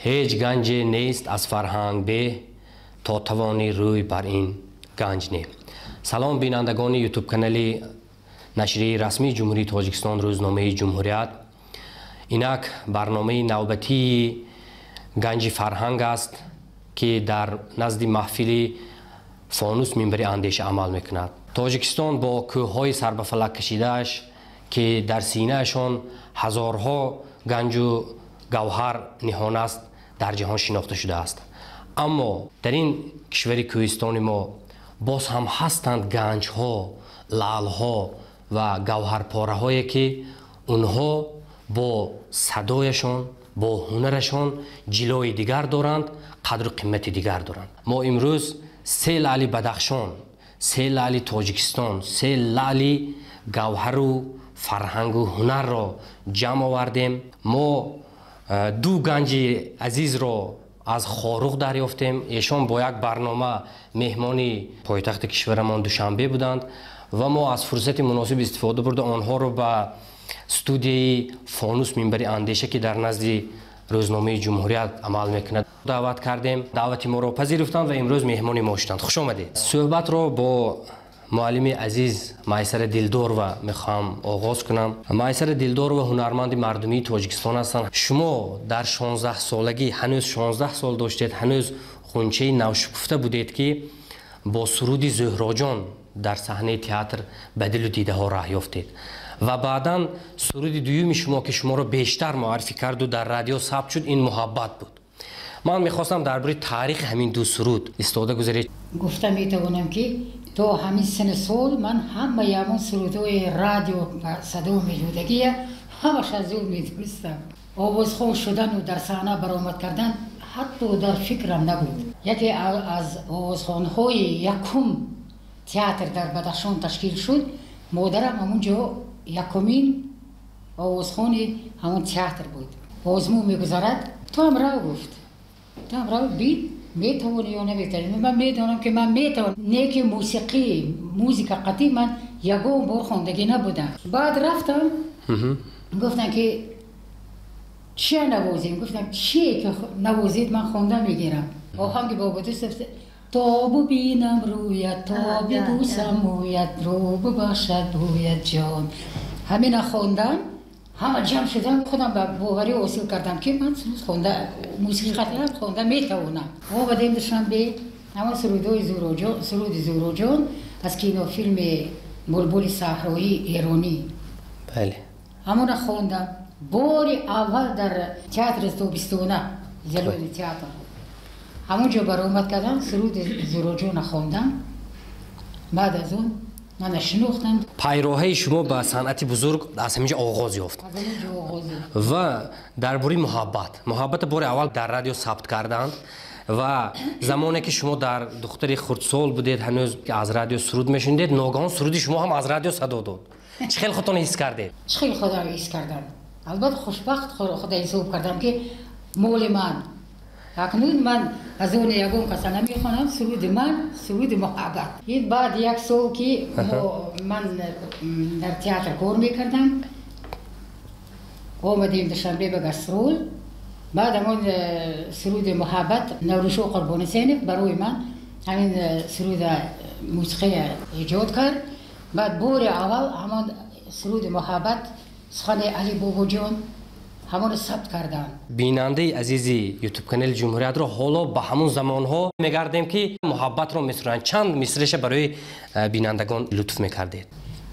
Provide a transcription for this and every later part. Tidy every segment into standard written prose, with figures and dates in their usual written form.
هیچ گنجی نیست از فرهنگ به تا توانی روی بر این گنج نه. سلام بینندگان یوتیوب کانال نشریه رسمی جمهوری تاجیکستان روزنامه جمهوریت. اینک برنامه نوبتی گنجی فرهنگ است که در نزد محفلی فانوس منبری اندیشه عمل میکند. تاجیکستان با کوههای سر به فلک کشیده‌اش که در سینه‌شان هزارها گنج و گوهر نهان است در جهان شناخته شده است. اما در این کشور کوهستان ما باز هم هستند گنج‌ها، لعل‌ها و گوهرپاره‌هایی که اونها با صدایشان، با هنرشان جلوی دیگر دارند، قدر و قیمت دیگر دارند. ما امروز سه لعل بدخشان، سه لعل تاجیکستان، سه لعل گوهر و فرهنگ و هنر را جمع آوردیم. ما دو گنج عزیز را از خاروق دریافتیم. ایشان با یک برنامه مهمانی پایتخت کشورمان دوشنبه بودند و ما از فرصت مناسب استفاده برده آنها را به استودیوی فانوس منبری اندیشه که در نزد روزنامه جمهوریت عمل میکند دعوت کردیم. دعوت ما را پذیرفتند و امروز مهمان ما شدند. خوش آمدید. صحبت را با معلم عزیز میسر دلدار و میخوام آغاز کنم. میسر دلدار و هنرمند مردمی تاجیکستان هستند. شما در 16 سالگی هنوز 16 سال داشتید، هنوز خونچه نوشکفته بودید که با سرود زهراجان در صحنه تئاتر به دل و دیده ها راه یافتید و بعدا سرود دومی شما که شما را بیشتر معرفی کرد و در رادیو ثبت شد این محبت بود. من میخواستم درباره تاریخ همین دو سرود استفاده گذارید. گفتم میتوانم که تو همین سن سال من همه یامون سرودهای رادیو و صدا میلودگی همش از او میدونستم. آوازخوان شدن و در صحنه برآمد کردن حتی در فکرم نبود. یکی از آوازخوان‌های یکم تئاتر در بدخشان تشکیل شد. مادرم همونجا یکمین آوازخوان همون تئاتر بود. آزمون میگذارد تو هم رو گفت، تو هم رو بید میتوانی یا نمیتوانی. من میدانم که من میتوانم. نیک موزیک قطعی من یکم بار خواندگی نبودم. بعد رفتم گفتن که چی نوازیم؟ گفتم چی که نوازید من خوانده میگیرم. آهنگ بابا دوست تا ببینم رویت، تا ببوسم مویت، رو ببخشد بویت جان. همین خواندم، همه جمع شدم. خودم به باوری حاصل کردم که من خونده موسیقی قطعی خونده میتوانم. ما بدیم دوشنبه همه سرود زهراجان از کینوفیلم بلبل صحرایی ایرانی. بله. همون خواندم. بار اول در تئاتر تابستانه جلوی تئاتر همونجا برآمد کردم سرود زهراجان خواندم. بعد از اون من شناختم. پیراهه شما به صنعت بزرگ از همینجا آغاز یافت و درباره محبت بار اول در رادیو ثبت کردند و زمانی که شما در دختر خردسال بودید هنوز که از رادیو سرود میشنیدید ناگهان سرودی شما هم از رادیو صدا داد. چه خیلی خودتون حس کردید؟ چه خیلی خودم حس کردم. البته خوشبخت خدا حساب کردم که مول من اکنون من از اون یکم کسا نمیخوانم. سرود من سرود محبت. این بعد یک سال که من در تئاتر کار میکردم آمدیم دوشنبه به گسترول. بعد همون سرود محبت نوروشو قربانی سینف برای من همین سرود موسیقی ایجاد کرد. بعد بار اول همون سرود محبت سخن علی بابا جان همون ثبت کردن. بیننده عزیزی یوتیوب کانال جمهوریت رو حالا به همون زمانها میگردیم که محبت رو میسرن. چند مصرش برای بینندگان لطف میکردید؟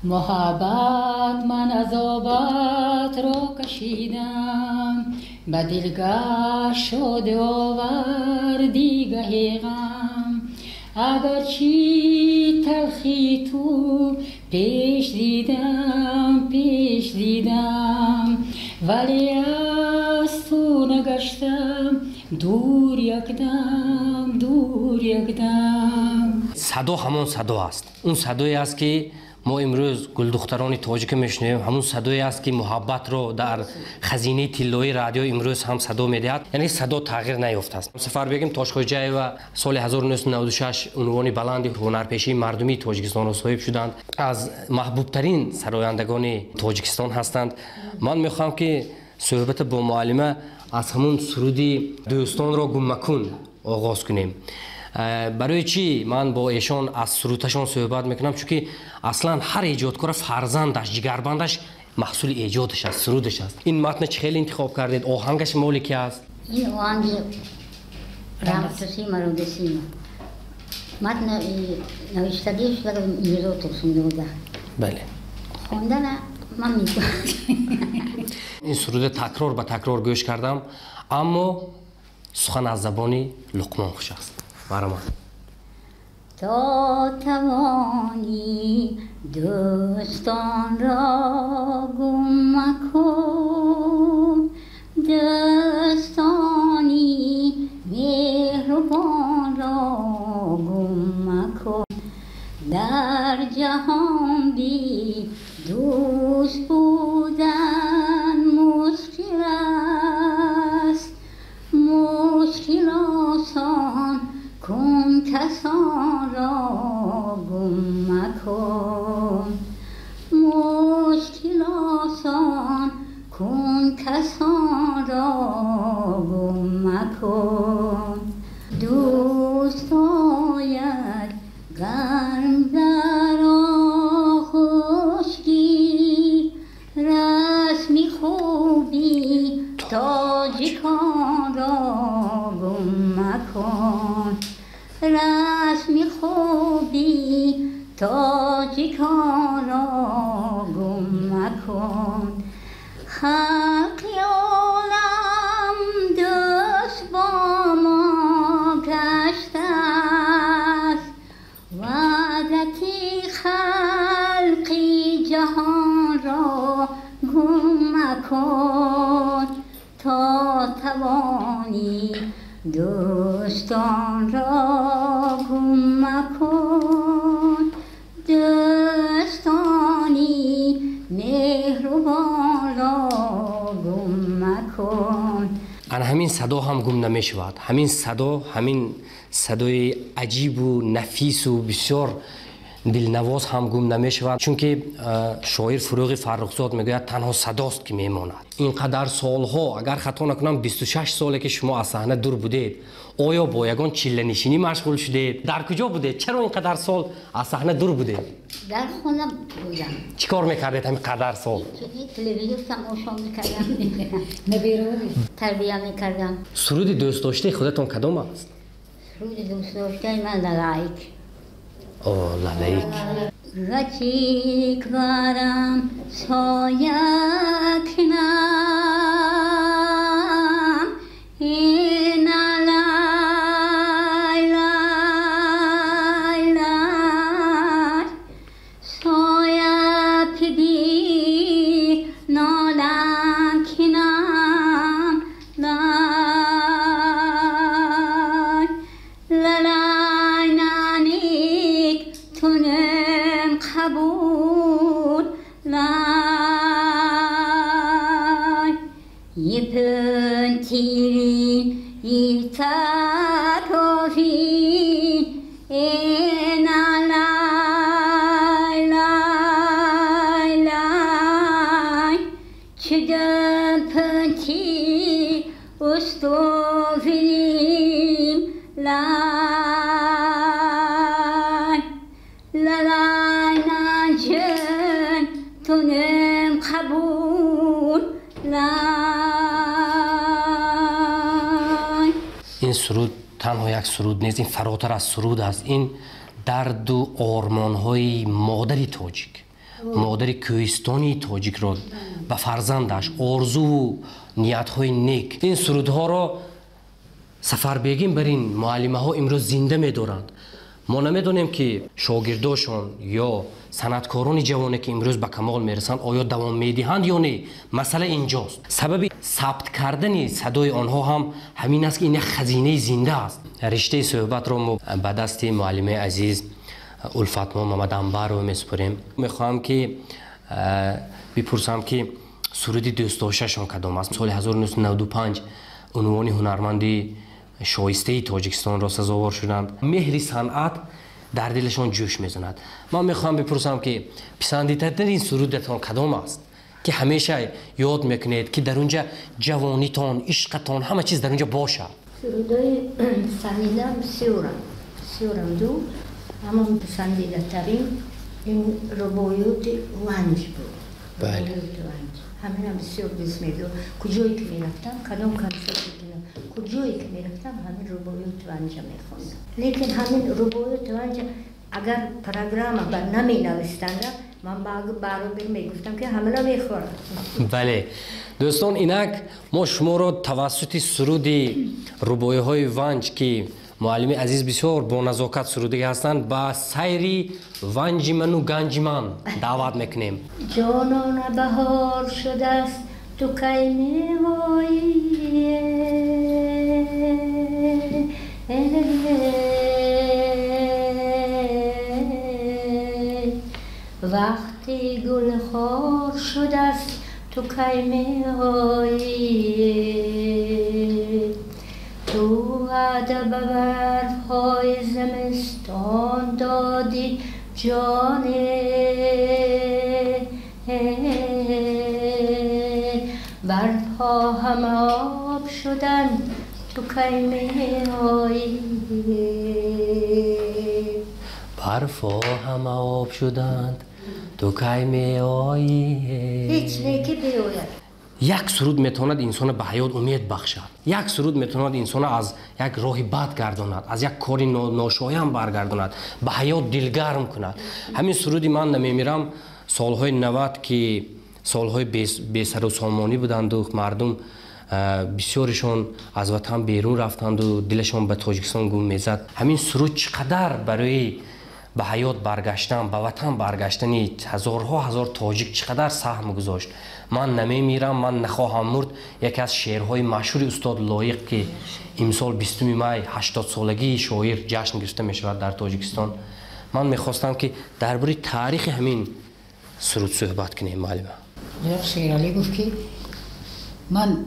محبت من عذابت را کشیدم، به دلگاه شد آوردی گه غم. اگرچه تلخی تو پیش دیدم ولی از تو نگشتم دور یک دم. صدا همون صدا است. اون صدایی است که ما امروز گل دختران تاجیک میشنویم. همون صدایی است که محبت رو در خزینه طلایی رادیو امروز هم صدا میدهد. یعنی صدا تغییر نیافته است. سفر بگیم تاشخوجای و سال 1996 عنوان بلند هنرپیشه مردمی تاجیکستان را صاحب شدند. از محبوب ترین سرایندگان تاجیکستان هستند. من میخوام که صحبت با معلمه از همون سرودی دوستان را گم مکن آغاز کنیم. برای چی من با ایشان از سرودشان صحبت میکنم؟ چون که اصلا هر ایجادکار فرزندش، جگربندش محصول ایجادش است، سرودش است. این متن چه خیلی انتخاب کردید؟ آهنگش مال کی است؟ این آهنگ رمتوسی مرودسی متن نوشتگیش در میرو ترسونده بوده. بله. خوندن من میکنم. این سرود تکرار به تکرار گوش کردم، اما سخن از زبانی لقمان خوش است. برام تا توانی دوستان را گم مکن، دوستانی مهربان را گم مکن. در جهان بی دوست بودن مشکل است، مشکل آسان کن کسان را گم مکن، مشکل آسان کن کسان را گم مکن. دوست آید گرم در آغوشی، رسمی خوبی تاجیکان را گم مکن، رسمی خوبی تاجیکان را گم مکن. خلق عالم دوست با ما گشته است، وحدتی خلقی جهان را گم مکن. تا توانی دوستان را گم مکن، دوستانی مهربان را گم مکن. همین صدا هم گم نمی شود. همین صدا، همین صدای عجیب و نفیس و بسیار دلنواز هم گم نمی شود، چون که شاعر فروغ فرخزاد میگوید تنها صداست که میماند. اینقدر سالها، اگر خطا نکنم 26 ساله که شما از صحنه دور بودید، آیا با یگان چله نشینی مشغول شدید؟ در کجا بودید؟ چرا اینقدر سال از صحنه دور بودید؟ در خانه بودم. چی کار میکردید همین قدر سال؟ تلویزیون تماشا میکردم. نبیرو تربیه میکردم. سرود دوست داشته خودتون کدام است؟ سرود دوست داشته من لالایک. اوه لالایک. رچیک برم سایه کنم، این لای لای لای سایه پیدی نالم کنم، لای لای نانیک تونم قبول لای یپن تیرین یتاکوفی اینا لای لای لای چگم پنتی استوفیم لای لای نانجن تونم قبول لای. این سرود تنها یک سرود نیست، این فراتر از سرود است. این درد و آرمان‌های مادری تاجیک، مادری کوهستانی تاجیک را به فرزندش، آرزو و نیت‌های نیک. این سرودها را سفربگین بر این معلمه ها امروز زنده می‌دارند. ما نمی‌دانیم که شاگرداشون یا صنعتکاران جوانی که امروز به کمال میرسند آیا دوام میدهند یا نه. مسئله اینجاست. سبب ثبت کردن صدای آنها هم همین است که این خزینه زنده است. رشته صحبت را ما به دست معلم عزیز الفتما محمد انبر رو میسپاریم. میخواهم که بپرسم که سرود دوست داشته‌شان کدام است؟ سال 1995 عنوان هنرمندی شایسته تاجیکستان را سزاوار شدند. مهر صنعت در دلشان جوش میزند. من میخوام بپرسم که پسندیدترین سرودتان کدام است؟ که همیشه یاد میکنید که در اونجا جوانیتان، عشقتان، همه چیز در اونجا باشه؟ سرودای پسندیدم سیورم دو، اما پسندیده ترین این روبایوت ونج بود. بله. همین هم بسیار دوست می‌دارم. کجایی که می‌رفتم، کدام کنسرتی که کجایی که می‌رفتم همین روبایوت ونج می‌خوندم. لیکن همین روبایوت ونج اگر پروگرام بر نمی‌نویسند من برادر میگفتم که همه را می‌خورم. بله دوستان، اینک ما شما را توسط سرود روبایی‌های ونج که معلم عزیز بسیار با نزاکت سروده هستند با سیری ونج من و گنج من دعوت میکنیم. جانان بهار شده است تو کی می‌آیی، وقتی گل خار شده است تو کی می‌آیی، تو وعده به برف‌های زمستان دادی جان، برف‌ها همه آب شدن تو کی می‌آیی، برف‌ها همه آب شدند تو کی می‌آیی. هیچ نیکی بیاید. یک سرود میتواند انسان به حیات امید بخشد. یک سرود میتواند انسان از یک راه بد گرداند، از یک کار ناشایان برگرداند، به حیات دلگرم کند. همین سرودی من نمیمیرم سالهای 90 که سالهای بی سر و سامانی بودند و مردم بسیارشان از وطن بیرون رفتند و دلشان به تاجیکستان گم میزد. همین سرود چقدر برای به حیات برگشتن، به وطن برگشتن هزارها هزار تاجیک چقدر سهم گذاشت. من نمیمیرم، من نخواهم مرد، یکی از شعرهای مشهور استاد لایق که امسال 20 می 80 سالگی شاعر جشن گرفته می شود در تاجیکستان. من میخواستم که درباره تاریخ همین سرود صحبت کنیم. معلم شعر علی گفت که من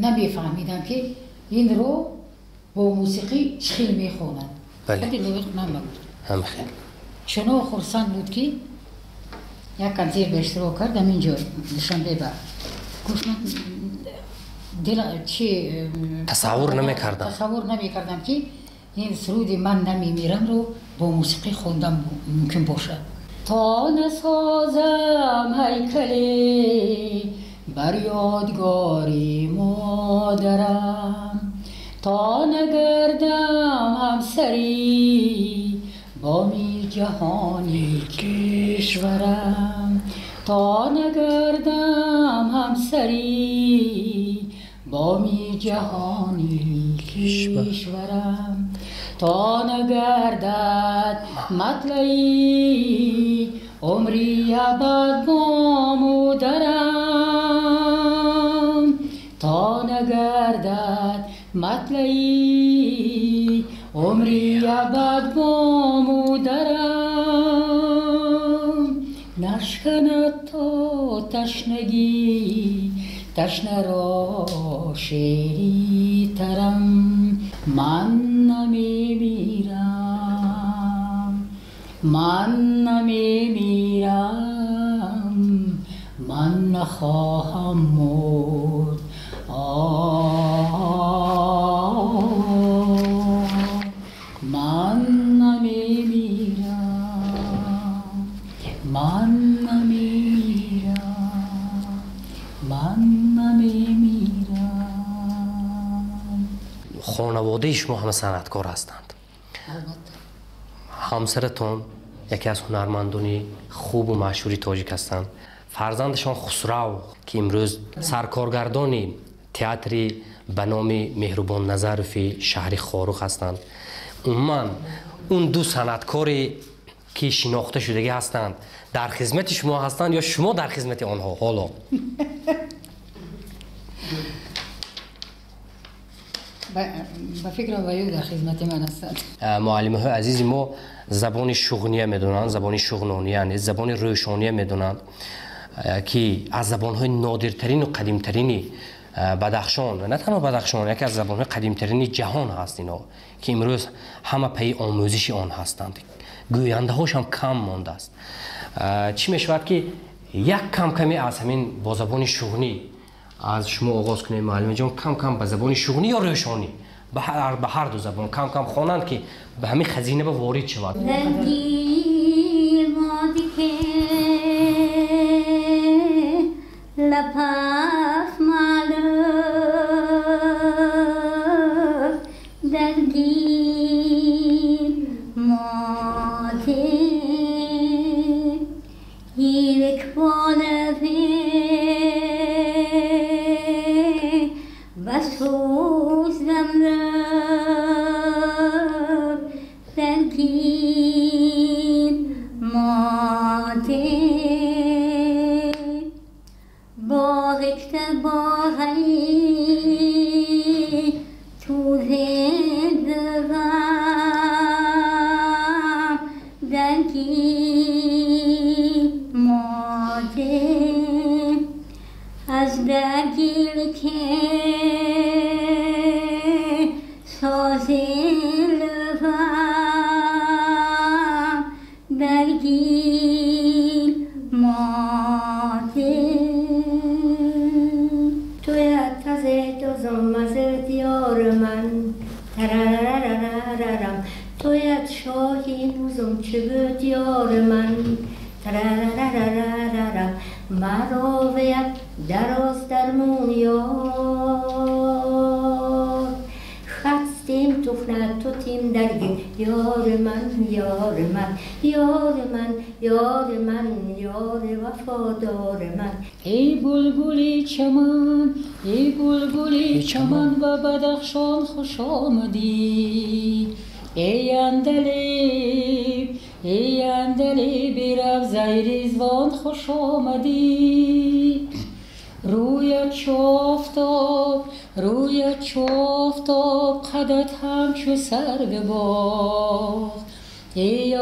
نمیفهمیدم که این رو با موسیقی چخیل میخونند. بله. خیلی لایق نمید. هم خیلی. چنو خرسند بود که یک کنسرت به اشتراک کردم اینجا دوشنبه بعد. گفت من تصور نمیکردم که این سرود من نمیمیرم رو با موسیقی خوندم ممکن باشد. تا نسازم هیکلی بر یادگاری مادرم، تا نگردم همسری با می جهانی کشورم، تا نگردم همسری با می جهانی کشورم، تا نگردد مطلعی عمری ابد با مادرم، تا نگردد مطلعی عمری ابد با مادرم، نشکند تا تشنگی تشنه را شیری ترم، من نمیمیرم، من نمیمیرم، من نخواهم مرد، من نمیمیرم، من نمیمیرم، من نمیمیرم. خانواده شما همه صنعتکار هستند. همسرتون یکی از هنرمندان خوب و مشهوری تاجیک هستند. فرزندشان خسرو که امروز سرکارگردان تئاتر به نام مهربان نظرفی شهر خاروخ هستند. عموما اون دو صنعتکاری که شناخته شدگی هستند در خدمت شما هستند یا شما در خدمت آنها؟ حالا با فکر وایو در خدمت من هستند. معلمه های عزیز ما زبان شغنیه میدونند، زبان شغنانیه، یعنی زبان روشانیه میدونند که از زبان های نادرترین و قدیمترین بدخشان و نه تنها بدخشان، یکی از زبان های قدیمترین جهان هست اینا که امروز همه پی آموزش آن هستند. گوینده هاش هم کم مانده است. چی میشود که یک کم کمی از همین با زبان شغنی از شما آغاز کنیم معلم جان، کم کم به زبان شغنی یا روشانی به هر دو زبان کم کم خوانند که به همین خزینه به وارد شود. تویت شاهی نوزم چه بود یار من ترارارارارارم مرا ویت دراز درمون یار خستیم توفنت تو تیم درگی یار من یار من یار من یار من یار وفادار من. ای بلبلی چمن ای بلبلی چمن و بدخشان خوش آمدی ای اندلی بیرم زیریزوان خوش آمدی روی چافتاب قدت همچو سرگ باغ ای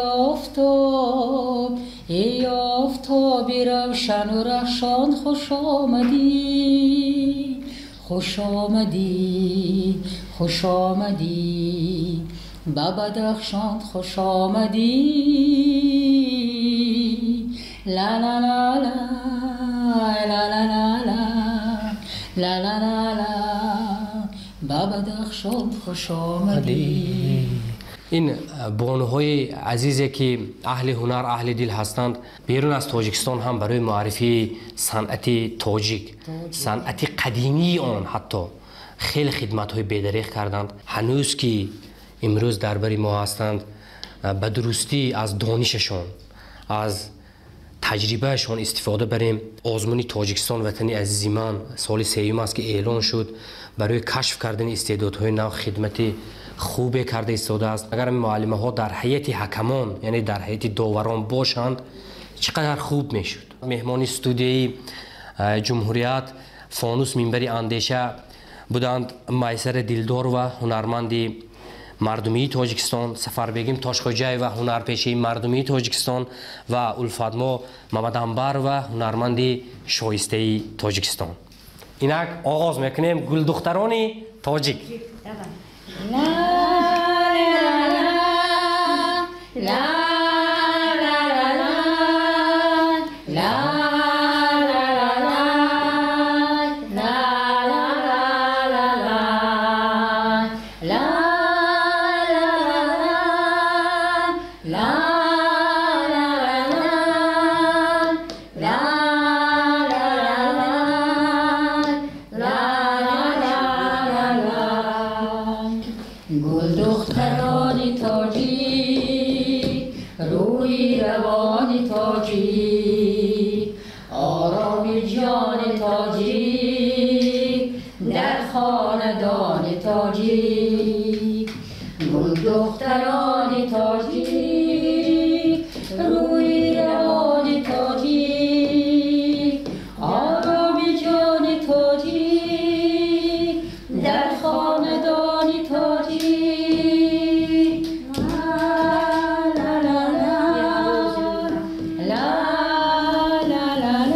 آفتابی روشن و رخشان خوش آمدی خوش آمدی خوش آمدی با بدخشان خوش آمدی لا لا لا لا لا لا لا لا لا لا لا با بدخشان خوش آمدی. این بانوهای عزیزی که اهل هنر اهل دل هستند بیرون از تاجیکستان هم برای معرفی صنعت تاجیک صنعت قدیمی آن حتی خیلی خدمت‌های بی‌دریغ کردند. هنوز که امروز در بر ما هستند به درستی از دانششان از تجربهشان استفاده بریم. آزمون تاجیکستان وطنی عزیز من سال سوم است که اعلان شد برای کشف کردن استعدادهای نو خدمت خوبی کرده ایستاده است. اگر معلمه ها در هیئت حکمان یعنی در هیئت داوران باشند چقدر خوب میشد. مهمان استودیوی جمهوریت فانوس منبر اندیشه بودند. میسر دلدار و هنرمند مردمی تاجیکستان، سفربگیم تاشخوجای و هنرپیشه مردمی تاجیکستان و الفادما محمد انبر و هنرمند شایسته تاجیکستان. اینک آغاز میکنیم گل دختران تاجیک. لا لا لا دختران تاجیک روی روان تاجیک آرام جان تاجیک در خاندان تاجیک لا لا لا لا لا لا لا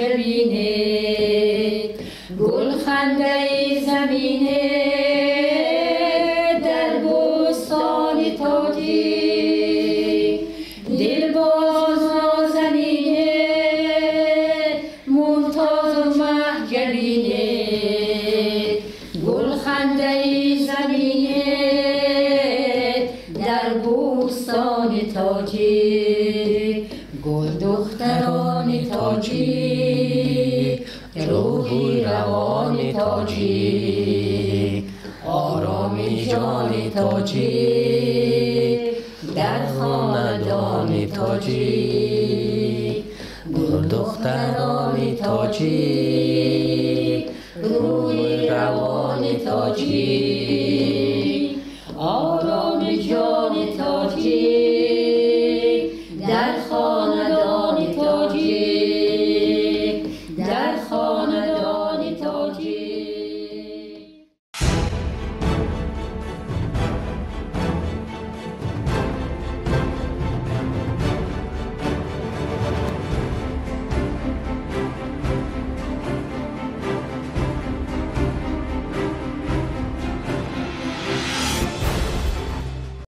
ببینید گل خنده زمینه در بستان تاجی دل باز نازنینه ممتاز و محجبینه گل خنده زمینه در بستان تاجی گل دختران تاجی روحی روان تاجی آرامی جان تاجی در خاندان تاجی گل دختران تاجی روحی روان تاجی